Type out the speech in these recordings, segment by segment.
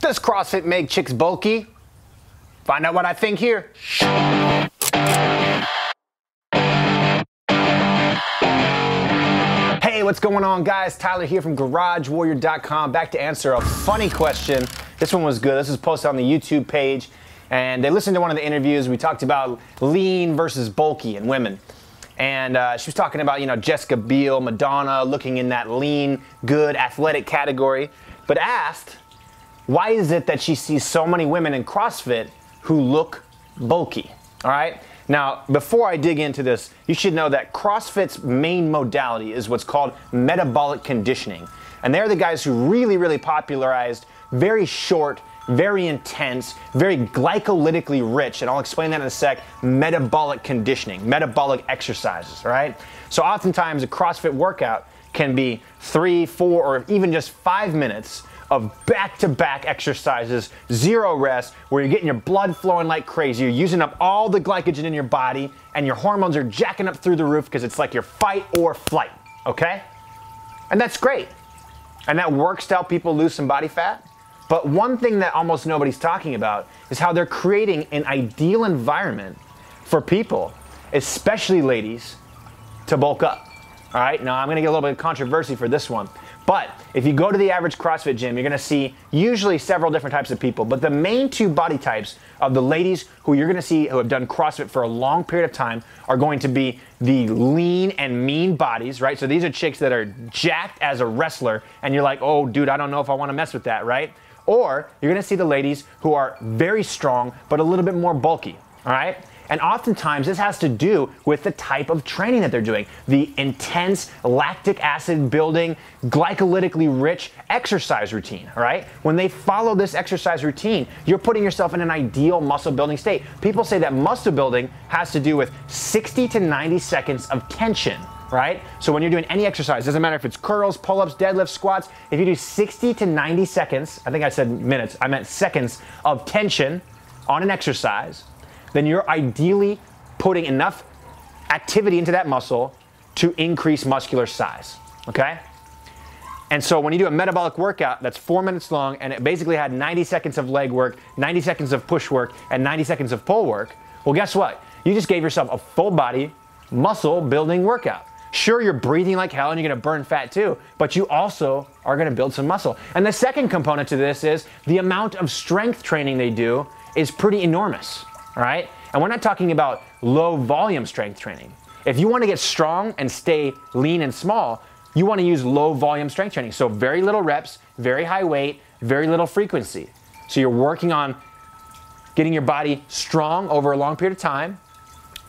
Does CrossFit make chicks bulky? Find out what I think here. Hey, what's going on, guys? Tyler here from GarageWarrior.com, back to answer a funny question. This one was good. This was posted on the YouTube page, and they listened to one of the interviews. We talked about lean versus bulky in women. And she was talking about, Jessica Biel, Madonna, looking in that lean, good, athletic category, but asked, why is it that she sees so many women in CrossFit who look bulky? All right? Now, before I dig into this, you should know that CrossFit's main modality is what's called metabolic conditioning. And they're the guys who really popularized very short, very intense, very glycolytically rich, and I'll explain that in a sec, metabolic conditioning, metabolic exercises, right? So oftentimes a CrossFit workout can be 3, 4, or even just 5 minutes of back-to-back exercises, zero rest, where you're getting your blood flowing like crazy, you're using up all the glycogen in your body, and your hormones are jacking up through the roof because it's like your fight or flight, okay? And that's great. And that works to help people lose some body fat. But one thing that almost nobody's talking about is how they're creating an ideal environment for people, especially ladies, to bulk up. All right, now I'm gonna get a little bit of controversy for this one. But if you go to the average CrossFit gym, you're gonna see usually several different types of people. But the main two body types of the ladies who you're gonna see who have done CrossFit for a long period of time are going to be the lean and mean bodies, right? So these are chicks that are jacked as a wrestler, and you're like, oh, dude, I don't know if I wanna mess with that, right? Or you're gonna see the ladies who are very strong, but a little bit more bulky, all right? And oftentimes this has to do with the type of training that they're doing. The intense lactic acid building, glycolytically rich exercise routine, all right? When they follow this exercise routine, you're putting yourself in an ideal muscle building state. People say that muscle building has to do with 60 to 90 seconds of tension, right? So when you're doing any exercise, doesn't matter if it's curls, pull-ups, deadlifts, squats, if you do 60 to 90 seconds, I think I said minutes, I meant seconds of tension on an exercise, then you're ideally putting enough activity into that muscle to increase muscular size, okay? And so when you do a metabolic workout that's 4 minutes long and it basically had 90 seconds of leg work, 90 seconds of push work, and 90 seconds of pull work, well, guess what? You just gave yourself a full body muscle building workout. Sure, you're breathing like hell and you're gonna burn fat too, but you also are gonna build some muscle. And the second component to this is the amount of strength training they do is pretty enormous. All right? And we're not talking about low volume strength training. If you want to get strong and stay lean and small, you want to use low volume strength training. So very little reps, very high weight, very little frequency. So you're working on getting your body strong over a long period of time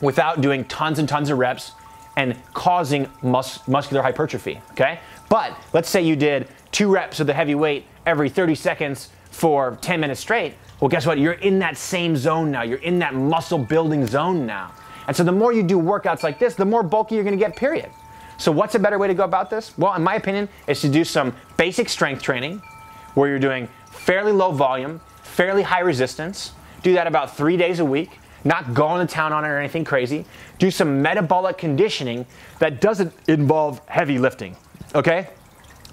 without doing tons and tons of reps and causing muscular hypertrophy, okay? But let's say you did 2 reps of the heavy weight every 30 seconds for 10 minutes straight. Well, guess what? You're in that same zone now. You're in that muscle building zone now. And so the more you do workouts like this, the more bulky you're gonna get, period. So what's a better way to go about this? Well, in my opinion, is to do some basic strength training where you're doing fairly low volume, fairly high resistance. Do that about 3 days a week, not going to town on it or anything crazy. Do some metabolic conditioning that doesn't involve heavy lifting, okay?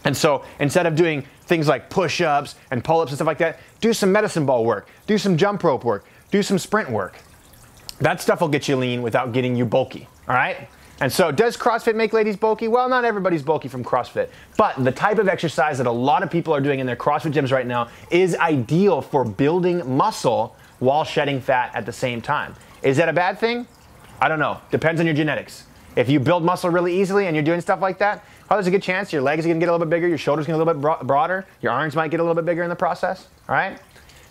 And so instead of doing things like push-ups and pull-ups and stuff like that, do some medicine ball work, do some jump rope work, do some sprint work. That stuff will get you lean without getting you bulky, all right? And so does CrossFit make ladies bulky? Well, not everybody's bulky from CrossFit, but the type of exercise that a lot of people are doing in their CrossFit gyms right now is ideal for building muscle while shedding fat at the same time. Is that a bad thing? I don't know. Depends on your genetics. If you build muscle really easily and you're doing stuff like that, oh, there's a good chance your legs are gonna get a little bit bigger, your shoulders gonna get a little bit broader, your arms might get a little bit bigger in the process, all right?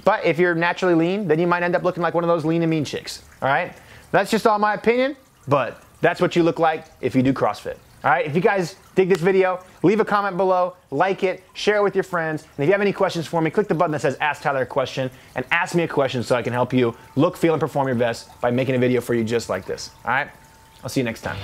But if you're naturally lean, then you might end up looking like one of those lean and mean chicks, all right? That's just all my opinion, but that's what you look like if you do CrossFit, all right? If you guys dig this video, leave a comment below, like it, share it with your friends, and if you have any questions for me, click the button that says Ask Tyler a Question, and ask me a question so I can help you look, feel, and perform your best by making a video for you just like this, all right? I'll see you next time.